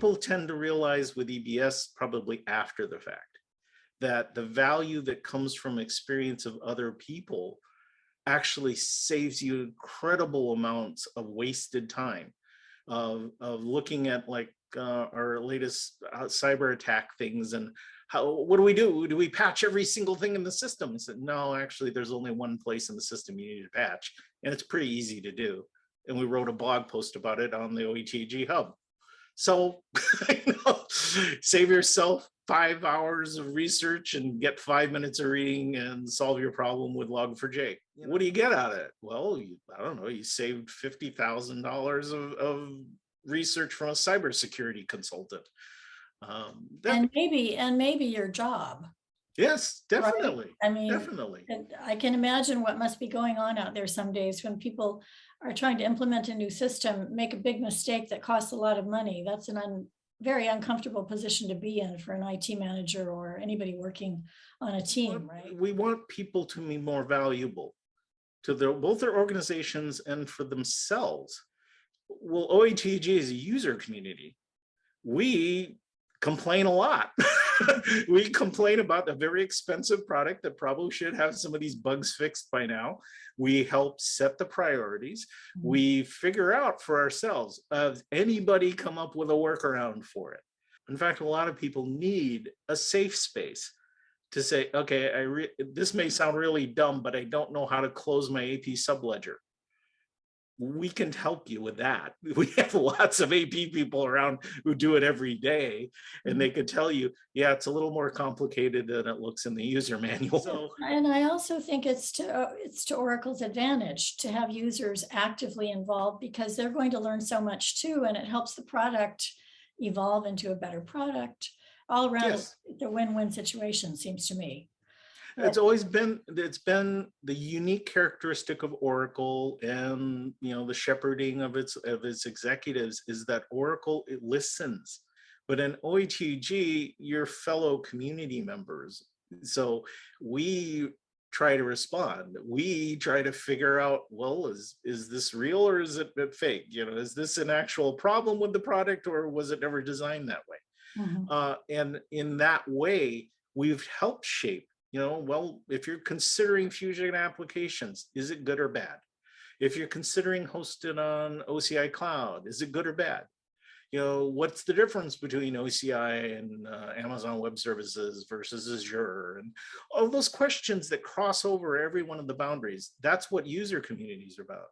people tend to realize with EBS probably after the fact that the value that comes from experience of other people actually saves you incredible amounts of wasted time of looking at like our latest cyber attack things and what do? Do we patch every single thing in the system? I said, no, actually, there's only one place in the system you need to patch, and it's pretty easy to do. And we wrote a blog post about it on the OATUG Hub. So save yourself 5 hours of research and get 5 minutes of reading and solve your problem with Log4j. What do you get out of it? Well, I don't know, you saved $50,000 of research from a cybersecurity consultant. And maybe your job. Yes, definitely. Right? I mean, definitely. I can imagine what must be going on out there some days when people are trying to implement a new system, make a big mistake that costs a lot of money. That's an very uncomfortable position to be in for an IT manager or anybody working on a team, right? We want people to be more valuable to both their organizations and for themselves. Well, OATUG is a user community. We complain a lot. We complain about a very expensive product that probably should have some of these bugs fixed by now. We help set the priorities. We figure out for ourselves, does anybody come up with a workaround for it? In fact, a lot of people need a safe space to say, okay, this may sound really dumb, but I don't know how to close my AP subledger. We can help you with that. We have lots of AP people around who do it every day, and they could tell you, yeah, it's a little more complicated than it looks in the user manual. So, and I also think it's to Oracle's advantage to have users actively involved, because they're going to learn so much too, and it helps the product evolve into a better product. All around, yes. The win-win situation, seems to me. It's always been, it's been the unique characteristic of Oracle and, you know, the shepherding of its executives is that Oracle, it listens, but in OATUG, your fellow community members. So we try to respond. We try to figure out, well, is this real or is it fake? You know, is this an actual problem with the product or was it never designed that way? And in that way, we've helped shape, you know, well, if you're considering Fusion applications, is it good or bad? If you're considering hosted on OCI Cloud, is it good or bad? You know, what's the difference between OCI and Amazon Web Services versus Azure? And all those questions that cross over every one of the boundaries, that's what user communities are about.